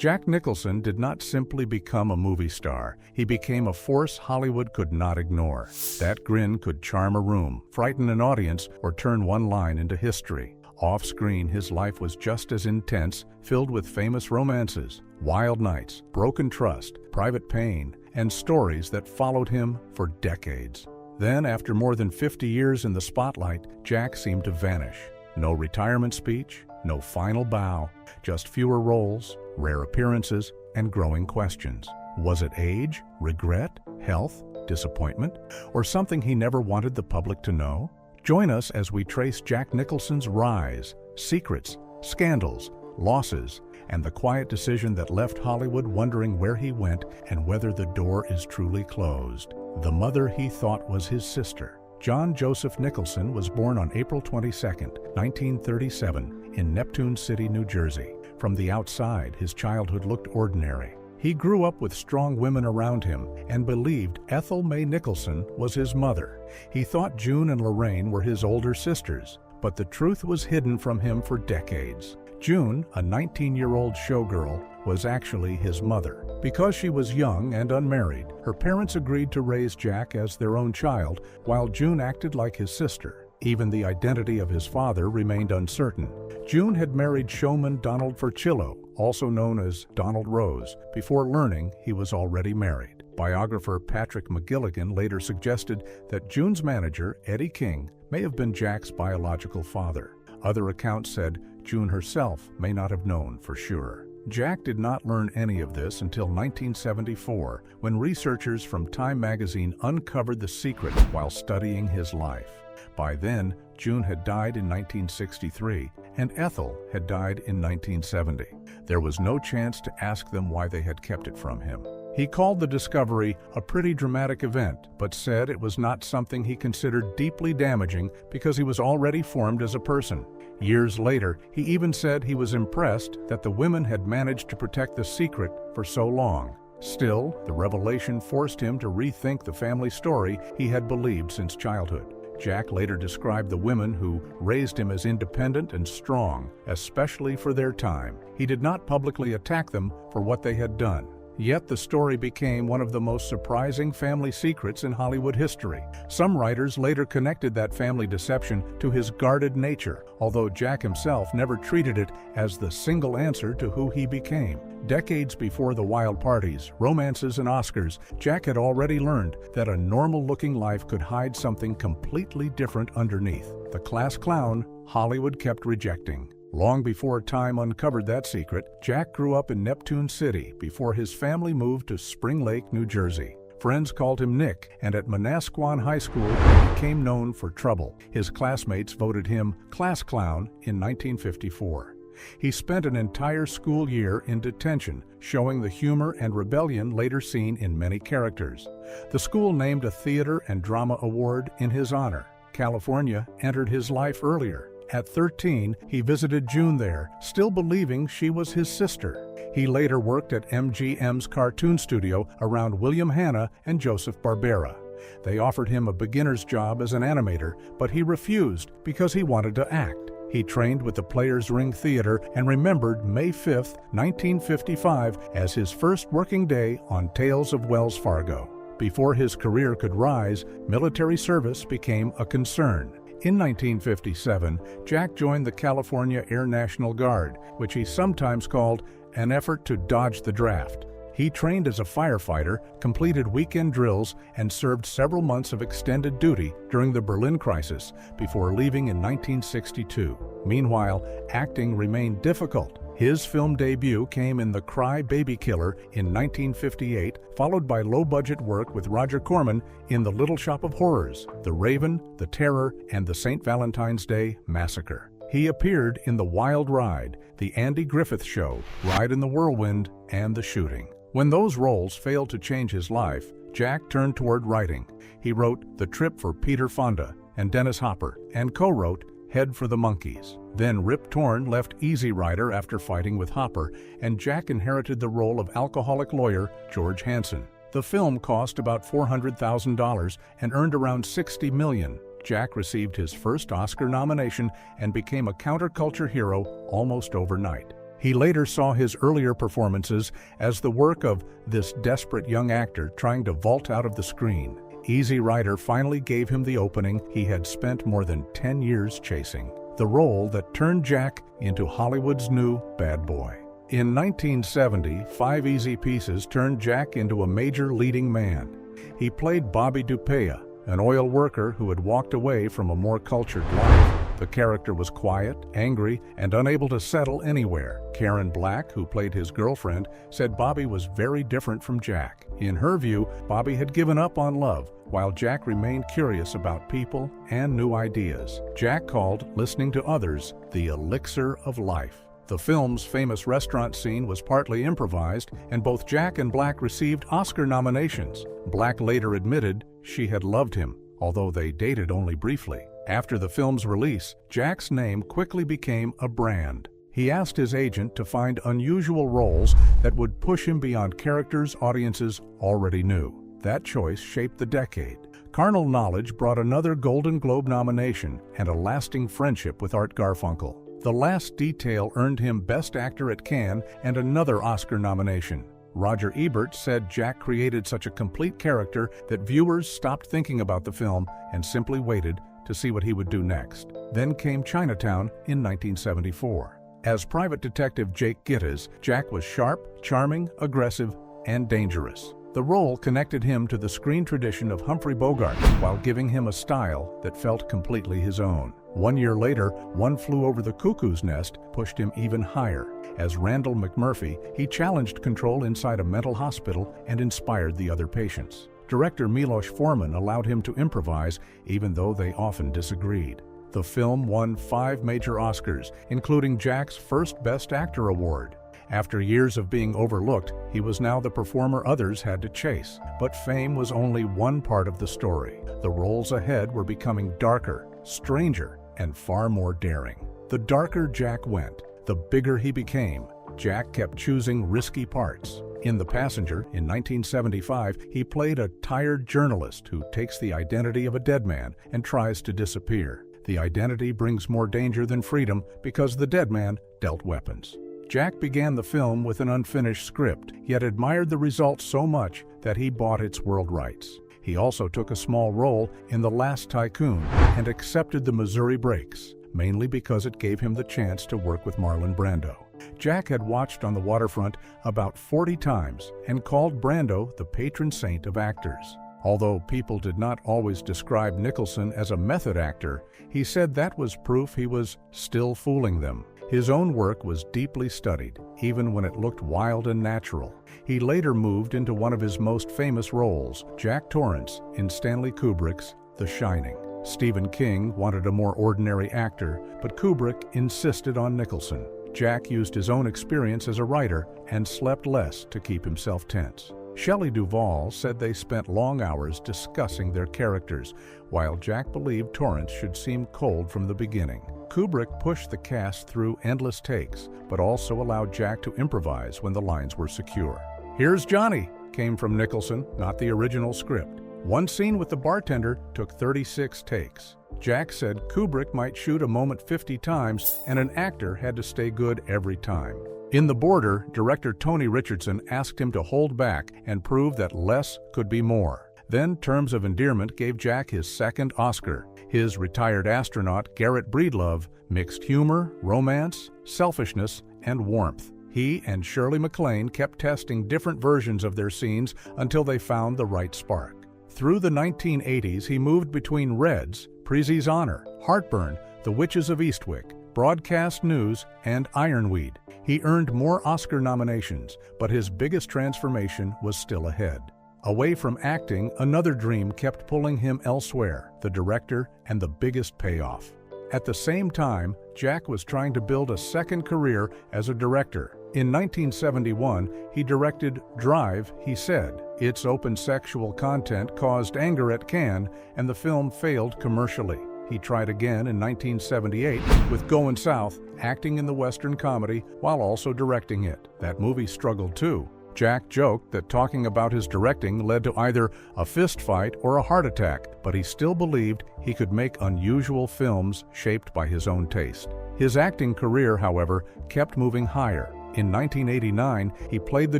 Jack Nicholson did not simply become a movie star. He became a force Hollywood could not ignore. That grin could charm a room, frighten an audience, or turn one line into history. Off-screen, his life was just as intense, filled with famous romances, wild nights, broken trust, private pain, and stories that followed him for decades. Then, after more than 50 years in the spotlight, Jack seemed to vanish. No retirement speech, no final bow, just fewer roles, rare appearances, and growing questions. Was it age, regret, health, disappointment, or something he never wanted the public to know? Join us as we trace Jack Nicholson's rise, secrets, scandals, losses, and the quiet decision that left Hollywood wondering where he went and whether the door is truly closed. The mother he thought was his sister. John Joseph Nicholson was born on April 22, 1937, in Neptune City, New Jersey. From the outside, his childhood looked ordinary. He grew up with strong women around him and believed Ethel Mae Nicholson was his mother. He thought June and Lorraine were his older sisters, but the truth was hidden from him for decades. June, a 19-year-old showgirl, was actually his mother. Because she was young and unmarried, her parents agreed to raise Jack as their own child, while June acted like his sister. Even the identity of his father remained uncertain. June had married showman Donald Furcillo, also known as Donald Rose, before learning he was already married. Biographer Patrick McGilligan later suggested that June's manager, Eddie King, may have been Jack's biological father. Other accounts said June herself may not have known for sure. Jack did not learn any of this until 1974, when researchers from Time magazine uncovered the secret while studying his life. By then, June had died in 1963, and Ethel had died in 1970. There was no chance to ask them why they had kept it from him. He called the discovery a pretty dramatic event, but said it was not something he considered deeply damaging because he was already formed as a person. Years later, he even said he was impressed that the women had managed to protect the secret for so long. Still, the revelation forced him to rethink the family story he had believed since childhood. Jack later described the women who raised him as independent and strong, especially for their time. He did not publicly attack them for what they had done. Yet the story became one of the most surprising family secrets in Hollywood history. Some writers later connected that family deception to his guarded nature, although Jack himself never treated it as the single answer to who he became. Decades before the wild parties, romances, and Oscars, Jack had already learned that a normal-looking life could hide something completely different underneath. The class clown Hollywood kept rejecting. Long before Time uncovered that secret, Jack grew up in Neptune City before his family moved to Spring Lake, New Jersey. Friends called him Nick, and at Manasquan High School, he became known for trouble. His classmates voted him class clown in 1954. He spent an entire school year in detention, showing the humor and rebellion later seen in many characters. The school named a theater and drama award in his honor. California entered his life earlier. At 13, he visited June there, still believing she was his sister. He later worked at MGM's cartoon studio around William Hanna and Joseph Barbera. They offered him a beginner's job as an animator, but he refused because he wanted to act. He trained with the Players Ring Theater and remembered May 5, 1955, as his first working day on Tales of Wells Fargo. Before his career could rise, military service became a concern. In 1957, Jack joined the California Air National Guard, which he sometimes called an effort to dodge the draft. He trained as a firefighter, completed weekend drills, and served several months of extended duty during the Berlin crisis before leaving in 1962. Meanwhile, acting remained difficult. His film debut came in The Cry Baby Killer in 1958, followed by low-budget work with Roger Corman in The Little Shop of Horrors, The Raven, The Terror, and The St. Valentine's Day Massacre. He appeared in The Wild Ride, The Andy Griffith Show, Ride in the Whirlwind, and The Shooting. When those roles failed to change his life, Jack turned toward writing. He wrote The Trip for Peter Fonda and Dennis Hopper, and co-wrote Head for the Monkees. Then Rip Torn left Easy Rider after fighting with Hopper, and Jack inherited the role of alcoholic lawyer George Hansen. The film cost about $400,000 and earned around $60 million. Jack received his first Oscar nomination and became a counterculture hero almost overnight. He later saw his earlier performances as the work of this desperate young actor trying to vault out of the screen. Easy Rider finally gave him the opening he had spent more than 10 years chasing, the role that turned Jack into Hollywood's new bad boy. In 1970, 5 Easy Pieces turned Jack into a major leading man. He played Bobby DuPea, an oil worker who had walked away from a more cultured life. The character was quiet, angry, and unable to settle anywhere. Karen Black, who played his girlfriend, said Bobby was very different from Jack. In her view, Bobby had given up on love, while Jack remained curious about people and new ideas. Jack called listening to others the elixir of life. The film's famous restaurant scene was partly improvised, and both Jack and Black received Oscar nominations. Black later admitted she had loved him, although they dated only briefly. After the film's release, Jack's name quickly became a brand. He asked his agent to find unusual roles that would push him beyond characters audiences already knew. That choice shaped the decade. Carnal Knowledge brought another Golden Globe nomination and a lasting friendship with Art Garfunkel. The Last Detail earned him Best Actor at Cannes and another Oscar nomination. Roger Ebert said Jack created such a complete character that viewers stopped thinking about the film and simply waited to see what he would do next. Then came Chinatown in 1974. As private detective Jake Gittes, Jack was sharp, charming, aggressive, and dangerous. The role connected him to the screen tradition of Humphrey Bogart while giving him a style that felt completely his own. 1 year later, One Flew Over the Cuckoo's Nest pushed him even higher. As Randall McMurphy, he challenged control inside a mental hospital and inspired the other patients. Director Milos Forman allowed him to improvise, even though they often disagreed. The film won 5 major Oscars, including Jack's first Best Actor award. After years of being overlooked, he was now the performer others had to chase. But fame was only one part of the story. The roles ahead were becoming darker, stranger, and far more daring. The darker Jack went, the bigger he became. Jack kept choosing risky parts. In The Passenger, in 1975, he played a tired journalist who takes the identity of a dead man and tries to disappear. The identity brings more danger than freedom because the dead man dealt weapons. Jack began the film with an unfinished script, yet admired the results so much that he bought its world rights. He also took a small role in The Last Tycoon and accepted the Missouri Breaks, mainly because it gave him the chance to work with Marlon Brando. Jack had watched On the Waterfront about 40 times and called Brando the patron saint of actors. Although people did not always describe Nicholson as a method actor, he said that was proof he was still fooling them. His own work was deeply studied, even when it looked wild and natural. He later moved into one of his most famous roles, Jack Torrance, in Stanley Kubrick's The Shining. Stephen King wanted a more ordinary actor, but Kubrick insisted on Nicholson. Jack used his own experience as a writer and slept less to keep himself tense. Shelley Duvall said they spent long hours discussing their characters, while Jack believed Torrance should seem cold from the beginning. Kubrick pushed the cast through endless takes, but also allowed Jack to improvise when the lines were secure. "Here's Johnny," came from Nicholson, not the original script. One scene with the bartender took 36 takes. Jack said Kubrick might shoot a moment 50 times, and an actor had to stay good every time. In The Border, director Tony Richardson asked him to hold back and prove that less could be more. Then Terms of Endearment gave Jack his second Oscar. His retired astronaut, Garrett Breedlove, mixed humor, romance, selfishness, and warmth. He and Shirley MacLaine kept testing different versions of their scenes until they found the right spark. Through the 1980s, he moved between Reds, Prezi's Honor, Heartburn, The Witches of Eastwick, Broadcast News, and Ironweed. He earned more Oscar nominations, but his biggest transformation was still ahead. Away from acting, another dream kept pulling him elsewhere, the director and the biggest payoff. At the same time, Jack was trying to build a second career as a director. In 1971, he directed Drive, He Said. Its open sexual content caused anger at Cannes, and the film failed commercially. He tried again in 1978 with Goin' South, acting in the Western comedy while also directing it. That movie struggled too. Jack joked that talking about his directing led to either a fist fight or a heart attack, but he still believed he could make unusual films shaped by his own taste. His acting career, however, kept moving higher. In 1989, he played the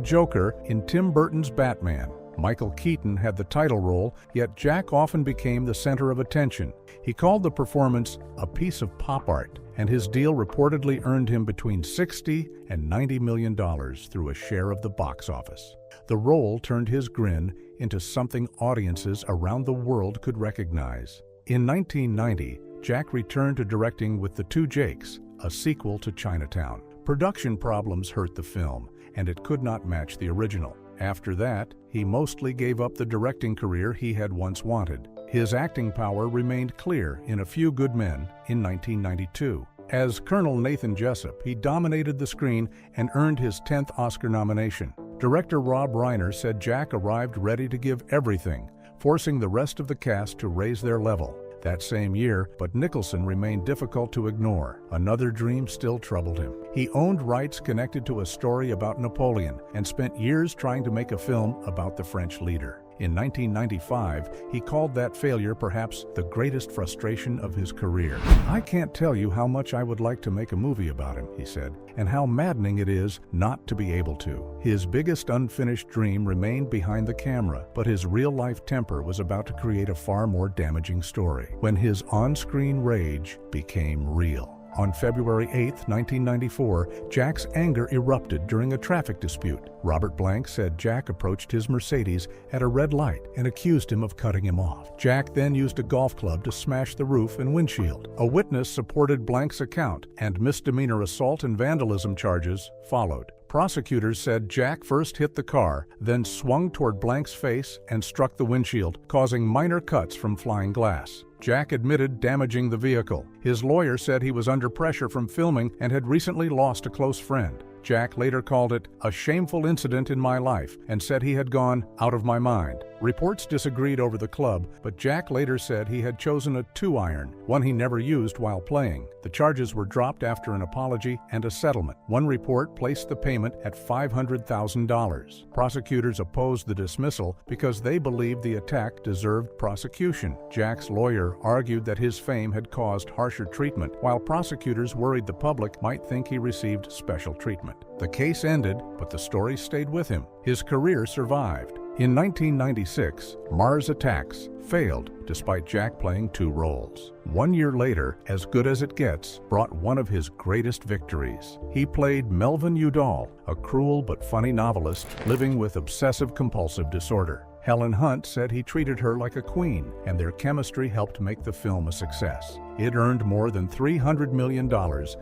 Joker in Tim Burton's Batman. Michael Keaton had the title role, yet Jack often became the center of attention. He called the performance a piece of pop art, and his deal reportedly earned him between $60 and $90 million through a share of the box office. The role turned his grin into something audiences around the world could recognize. In 1990, Jack returned to directing with The Two Jakes, a sequel to Chinatown. Production problems hurt the film, and it could not match the original. After that, he mostly gave up the directing career he had once wanted. His acting power remained clear in A Few Good Men in 1992. As Colonel Nathan Jessup, he dominated the screen and earned his 10th Oscar nomination. Director Rob Reiner said Jack arrived ready to give everything, forcing the rest of the cast to raise their level. That same year, but Nicholson remained difficult to ignore. Another dream still troubled him. He owned rights connected to a story about Napoleon and spent years trying to make a film about the French leader. In 1995, he called that failure perhaps the greatest frustration of his career. "I can't tell you how much I would like to make a movie about him," he said, "and how maddening it is not to be able to." His biggest unfinished dream remained behind the camera, but his real-life temper was about to create a far more damaging story when his on-screen rage became real. On February 8, 1994, Jack's anger erupted during a traffic dispute. Robert Blank said Jack approached his Mercedes at a red light and accused him of cutting him off. Jack then used a golf club to smash the roof and windshield. A witness supported Blank's account, and misdemeanor assault and vandalism charges followed. Prosecutors said Jack first hit the car, then swung toward Blank's face and struck the windshield, causing minor cuts from flying glass. Jack admitted damaging the vehicle. His lawyer said he was under pressure from filming and had recently lost a close friend. Jack later called it a shameful incident in my life and said he had gone out of my mind. Reports disagreed over the club, but Jack later said he had chosen a 2-iron, one he never used while playing. The charges were dropped after an apology and a settlement. One report placed the payment at $500,000. Prosecutors opposed the dismissal because they believed the attack deserved prosecution. Jack's lawyer argued that his fame had caused harsher treatment, while prosecutors worried the public might think he received special treatment. The case ended, but the story stayed with him. His career survived. In 1996, Mars Attacks failed despite Jack playing 2 roles. 1 year later, As Good as It Gets brought one of his greatest victories. He played Melvin Udall, a cruel but funny novelist living with obsessive-compulsive disorder. Helen Hunt said he treated her like a queen, and their chemistry helped make the film a success. It earned more than $300 million,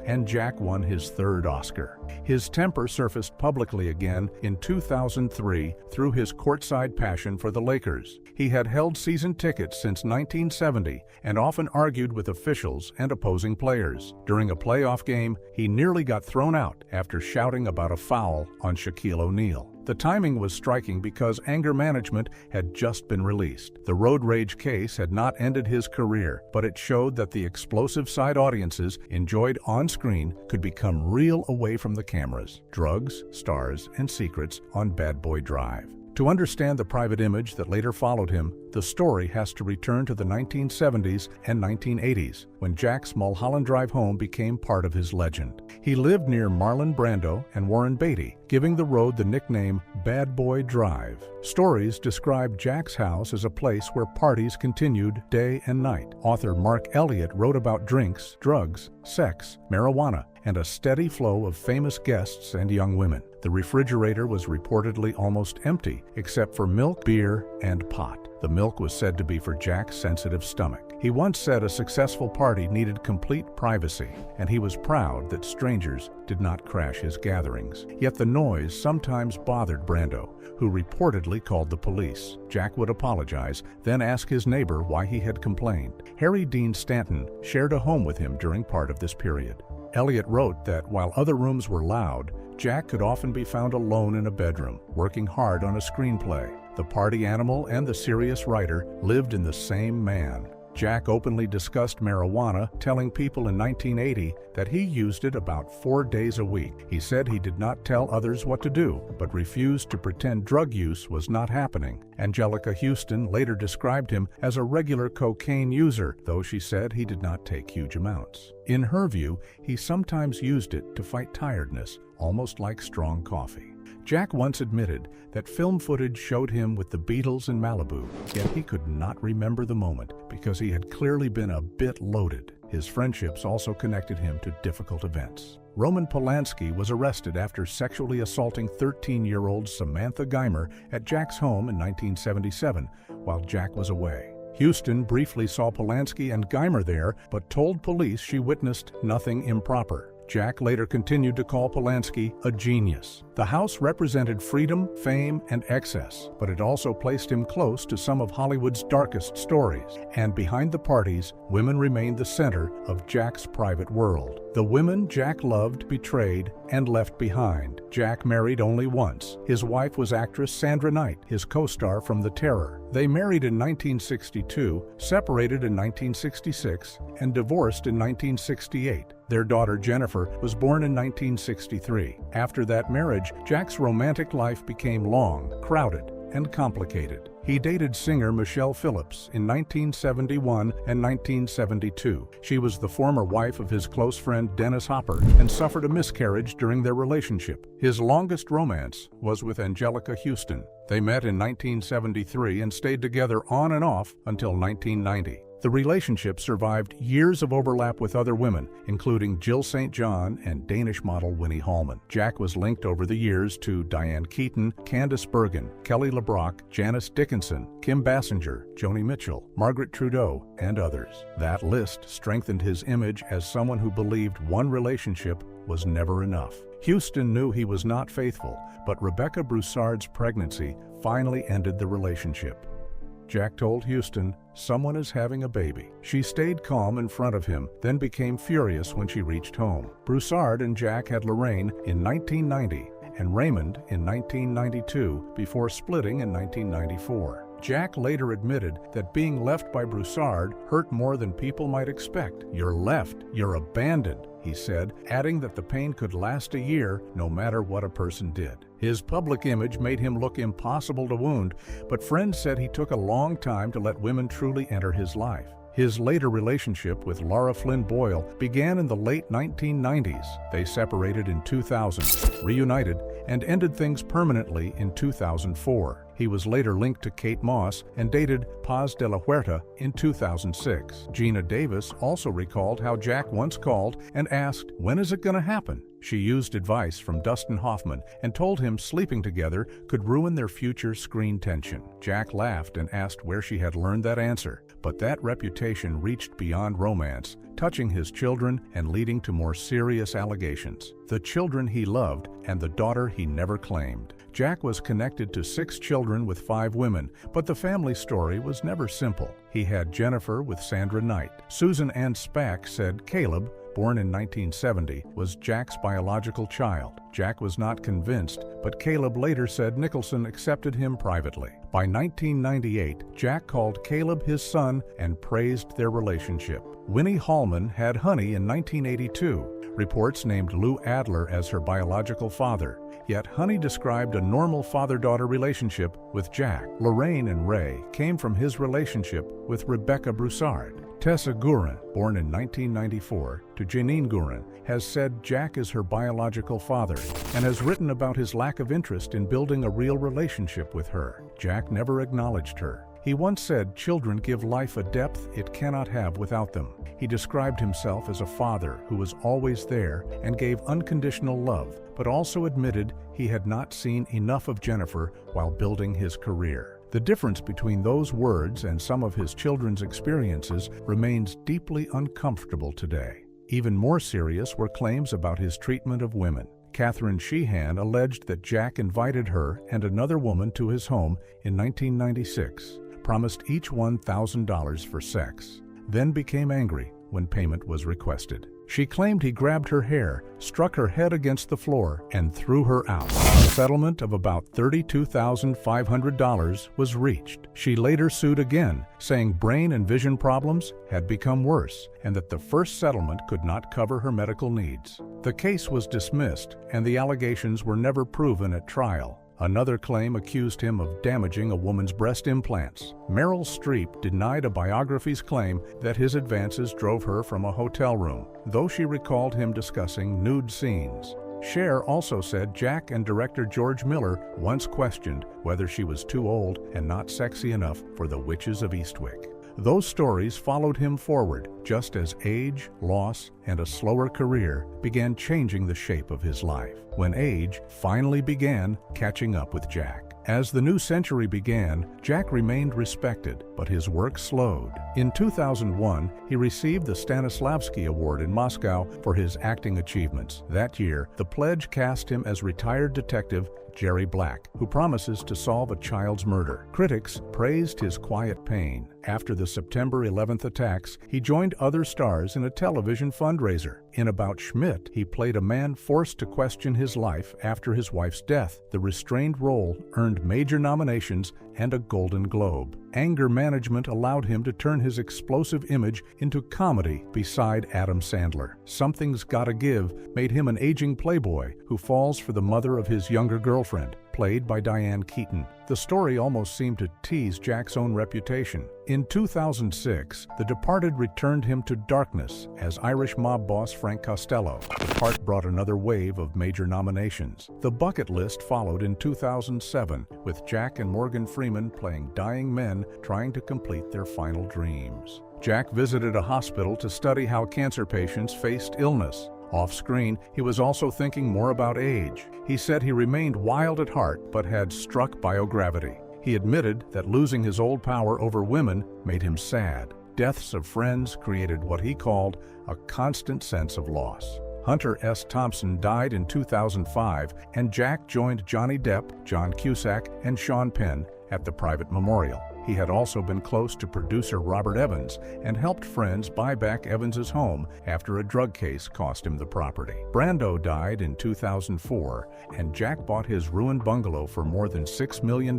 and Jack won his 3rd Oscar. His temper surfaced publicly again in 2003 through his courtside passion for the Lakers. He had held season tickets since 1970 and often argued with officials and opposing players. During a playoff game, he nearly got thrown out after shouting about a foul on Shaquille O'Neal. The timing was striking because anger management had just been released. The road rage case had not ended his career, but it showed that the explosive side audiences enjoyed on screen could become real away from the cameras. Drugs, stars, and secrets on Bad Boy Drive. To understand the private image that later followed him, the story has to return to the 1970s and 1980s, when Jack's Mulholland Drive home became part of his legend. He lived near Marlon Brando and Warren Beatty, giving the road the nickname Bad Boy Drive. Stories describe Jack's house as a place where parties continued day and night. Author Mark Elliott wrote about drinks, drugs, sex, marijuana, and a steady flow of famous guests and young women. The refrigerator was reportedly almost empty, except for milk, beer, and pot. The milk was said to be for Jack's sensitive stomach. He once said a successful party needed complete privacy, and he was proud that strangers did not crash his gatherings. Yet the noise sometimes bothered Brando, who reportedly called the police. Jack would apologize, then ask his neighbor why he had complained. Harry Dean Stanton shared a home with him during part of this period. Elliott wrote that while other rooms were loud, Jack could often be found alone in a bedroom, working hard on a screenplay. The party animal and the serious writer lived in the same man. Jack openly discussed marijuana, telling people in 1980 that he used it about 4 days a week. He said he did not tell others what to do, but refused to pretend drug use was not happening. Anjelica Huston later described him as a regular cocaine user, though she said he did not take huge amounts. In her view, he sometimes used it to fight tiredness, almost like strong coffee. Jack once admitted that film footage showed him with the Beatles in Malibu, yet he could not remember the moment because he had clearly been a bit loaded. His friendships also connected him to difficult events. Roman Polanski was arrested after sexually assaulting 13-year-old Samantha Geimer at Jack's home in 1977 while Jack was away. Huston briefly saw Polanski and Geimer there, but told police she witnessed nothing improper. Jack later continued to call Polanski a genius. The house represented freedom, fame, and excess, but it also placed him close to some of Hollywood's darkest stories. And behind the parties, women remained the center of Jack's private world. The women Jack loved, betrayed, and left behind. Jack married only once. His wife was actress Sandra Knight, his co-star from The Terror. They married in 1962, separated in 1966, and divorced in 1968. Their daughter Jennifer was born in 1963. After that marriage, Jack's romantic life became long, crowded, and complicated. He dated singer Michelle Phillips in 1971 and 1972. She was the former wife of his close friend Dennis Hopper and suffered a miscarriage during their relationship. His longest romance was with Anjelica Huston. They met in 1973 and stayed together on and off until 1990. The relationship survived years of overlap with other women, including Jill St. John and Danish model Winnie Hallman. Jack was linked over the years to Diane Keaton, Candice Bergen, Kelly LeBrock, Janice Dickinson, Kim Basinger, Joni Mitchell, Margaret Trudeau, and others. That list strengthened his image as someone who believed one relationship was never enough. Huston knew he was not faithful, but Rebecca Broussard's pregnancy finally ended the relationship. Jack told Huston, "Someone is having a baby." She stayed calm in front of him, then became furious when she reached home. Broussard and Jack had Lorraine in 1990 and Raymond in 1992 before splitting in 1994. Jack later admitted that being left by Broussard hurt more than people might expect. "You're left, you're abandoned," he said, adding that the pain could last a year no matter what a person did. His public image made him look impossible to wound, but friends said he took a long time to let women truly enter his life. His later relationship with Laura Flynn Boyle began in the late 1990s. They separated in 2000, reunited, and ended things permanently in 2004. He was later linked to Kate Moss and dated Paz de la Huerta in 2006. Gina Davis also recalled how Jack once called and asked, "When is it going to happen?" She used advice from Dustin Hoffman and told him sleeping together could ruin their future screen tension. Jack laughed and asked where she had learned that answer, but that reputation reached beyond romance, touching his children and leading to more serious allegations. The children he loved and the daughter he never claimed. Jack was connected to 6 children with 5 women, but the family story was never simple. He had Jennifer with Sandra Knight. Susan Ann Spack said Caleb, born in 1970, was Jack's biological child. Jack was not convinced, but Caleb later said Nicholson accepted him privately. By 1998, Jack called Caleb his son and praised their relationship. Winnie Hallman had Honey in 1982. Reports named Lou Adler as her biological father. Yet Honey described a normal father-daughter relationship with Jack. Lorraine and Ray came from his relationship with Rebecca Broussard. Tessa Gurin, born in 1994 to Janine Gurin, has said Jack is her biological father and has written about his lack of interest in building a real relationship with her. Jack never acknowledged her. He once said children give life a depth it cannot have without them. He described himself as a father who was always there and gave unconditional love, but also admitted he had not seen enough of Jennifer while building his career. The difference between those words and some of his children's experiences remains deeply uncomfortable today. Even more serious were claims about his treatment of women. Catherine Sheehan alleged that Jack invited her and another woman to his home in 1996, promised each $1,000 for sex, then became angry when payment was requested. She claimed he grabbed her hair, struck her head against the floor, and threw her out. A settlement of about $32,500 was reached. She later sued again, saying brain and vision problems had become worse and that the first settlement could not cover her medical needs. The case was dismissed, and the allegations were never proven at trial. Another claim accused him of damaging a woman's breast implants. Meryl Streep denied a biography's claim that his advances drove her from a hotel room, though she recalled him discussing nude scenes. Cher also said Jack and director George Miller once questioned whether she was too old and not sexy enough for the Witches of Eastwick. Those stories followed him forward, just as age, loss, and a slower career began changing the shape of his life, when age finally began catching up with Jack. As the new century began, Jack remained respected, but his work slowed. In 2001, he received the Stanislavski Award in Moscow for his acting achievements. That year, the pledge cast him as retired detective Jerry Black, who promises to solve a child's murder. Critics praised his quiet pain. After the September 11th attacks, he joined other stars in a television fundraiser. In About Schmidt, he played a man forced to question his life after his wife's death. The restrained role earned major nominations and a Golden Globe. Anger management allowed him to turn his explosive image into comedy beside Adam Sandler. Something's Gotta Give made him an aging playboy who falls for the mother of his younger girlfriend, played by Diane Keaton. The story almost seemed to tease Jack's own reputation. In 2006, The Departed returned him to darkness as Irish mob boss Frank Costello. The part brought another wave of major nominations. The Bucket List followed in 2007, with Jack and Morgan Freeman playing dying men trying to complete their final dreams. Jack visited a hospital to study how cancer patients faced illness. Off-screen, he was also thinking more about age. He said he remained wild at heart but had struck biogravity. He admitted that losing his old power over women made him sad. Deaths of friends created what he called a constant sense of loss. Hunter S. Thompson died in 2005, and Jack joined Johnny Depp, John Cusack, and Sean Penn at the private memorial. He had also been close to producer Robert Evans and helped friends buy back Evans's home after a drug case cost him the property. Brando died in 2004, and Jack bought his ruined bungalow for more than $6 million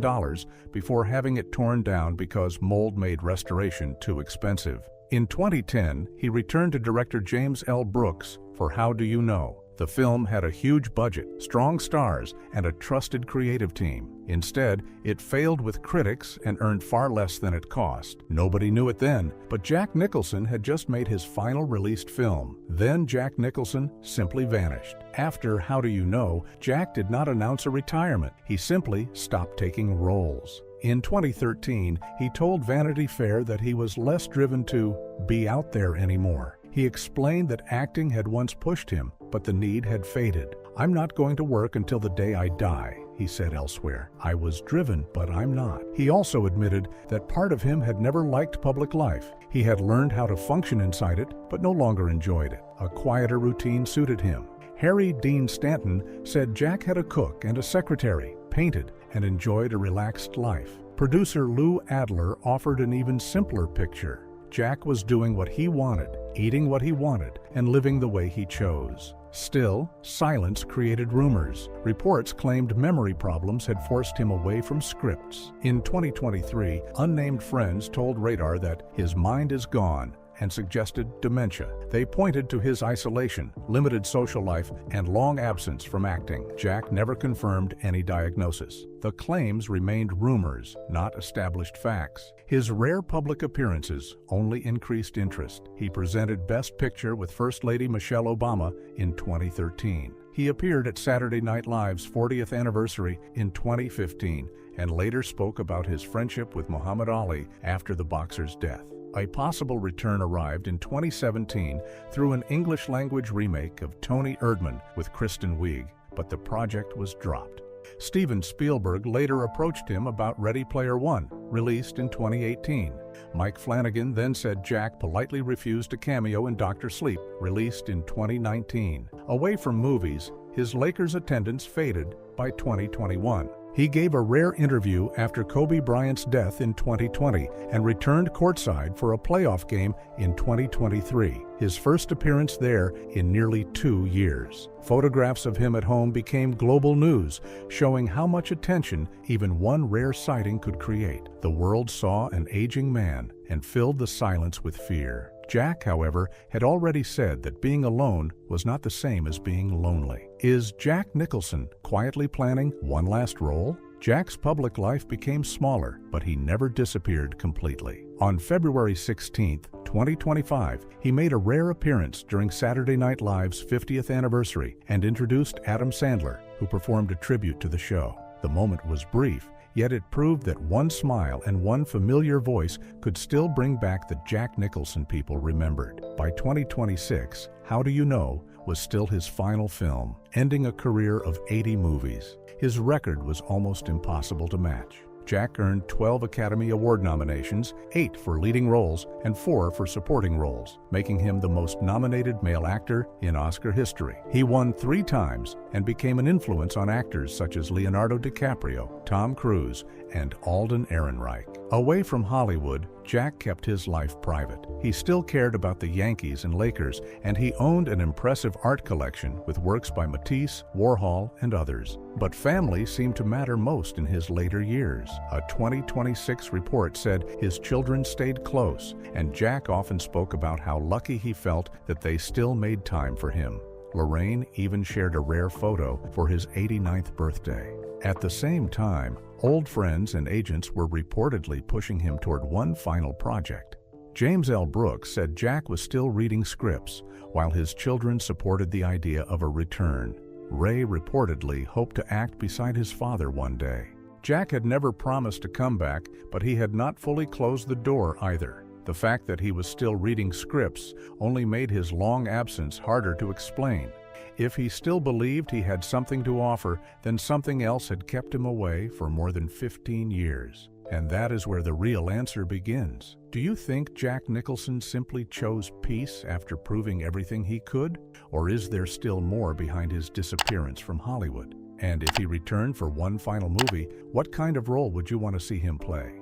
before having it torn down because mold made restoration too expensive. In 2010, he returned to director James L. Brooks for How Do You Know? The film had a huge budget, strong stars, and a trusted creative team. Instead, it failed with critics and earned far less than it cost. Nobody knew it then, but Jack Nicholson had just made his final released film. Then Jack Nicholson simply vanished. After How Do You Know, Jack did not announce a retirement. He simply stopped taking roles. In 2013, he told Vanity Fair that he was less driven to be out there anymore. He explained that acting had once pushed him, but the need had faded. "I'm not going to work until the day I die," he said elsewhere. "I was driven, but I'm not." He also admitted that part of him had never liked public life. He had learned how to function inside it, but no longer enjoyed it. A quieter routine suited him. Harry Dean Stanton said Jack had a cook and a secretary, painted, and enjoyed a relaxed life. Producer Lou Adler offered an even simpler picture. Jack was doing what he wanted, eating what he wanted, and living the way he chose. Still, silence created rumors. Reports claimed memory problems had forced him away from scripts. In 2023, unnamed friends told Radar that his mind is gone and suggested dementia. They pointed to his isolation, limited social life, and long absence from acting. Jack never confirmed any diagnosis. The claims remained rumors, not established facts. His rare public appearances only increased interest. He presented Best Picture with First Lady Michelle Obama in 2013. He appeared at Saturday Night Live's 40th anniversary in 2015 and later spoke about his friendship with Muhammad Ali after the boxer's death. A possible return arrived in 2017 through an English-language remake of Tony Erdmann with Kristen Wiig, but the project was dropped. Steven Spielberg later approached him about Ready Player One, released in 2018. Mike Flanagan then said Jack politely refused a cameo in Dr. Sleep, released in 2019. Away from movies, his Lakers attendance faded by 2021. He gave a rare interview after Kobe Bryant's death in 2020 and returned courtside for a playoff game in 2023, his first appearance there in nearly 2 years. Photographs of him at home became global news, showing how much attention even one rare sighting could create. The world saw an aging man and filled the silence with fear. Jack, however, had already said that being alone was not the same as being lonely. Is Jack Nicholson quietly planning one last role? Jack's public life became smaller, but he never disappeared completely. On February 16, 2025, he made a rare appearance during Saturday Night Live's 50th anniversary and introduced Adam Sandler, who performed a tribute to the show. The moment was brief, yet it proved that one smile and one familiar voice could still bring back the Jack Nicholson people remembered. By 2026, How Do You Know was still his final film, ending a career of 80 movies. His record was almost impossible to match. Jack earned 12 Academy Award nominations, 8 for leading roles and 4 for supporting roles, making him the most nominated male actor in Oscar history. He won 3 times and became an influence on actors such as Leonardo DiCaprio, Tom Cruise, and Alden Ehrenreich. Away from Hollywood, Jack kept his life private. He still cared about the Yankees and Lakers, and he owned an impressive art collection with works by Matisse, Warhol, and others. But family seemed to matter most in his later years. A 2026 report said his children stayed close, and Jack often spoke about how lucky he felt that they still made time for him. Lorraine even shared a rare photo for his 89th birthday. At the same time, old friends and agents were reportedly pushing him toward one final project. James L. Brooks said Jack was still reading scripts, while his children supported the idea of a return. Ray reportedly hoped to act beside his father one day. Jack had never promised a comeback, but he had not fully closed the door either. The fact that he was still reading scripts only made his long absence harder to explain. If he still believed he had something to offer, then something else had kept him away for more than 15 years. And that is where the real answer begins. Do you think Jack Nicholson simply chose peace after proving everything he could? Or is there still more behind his disappearance from Hollywood? And if he returned for one final movie, what kind of role would you want to see him play?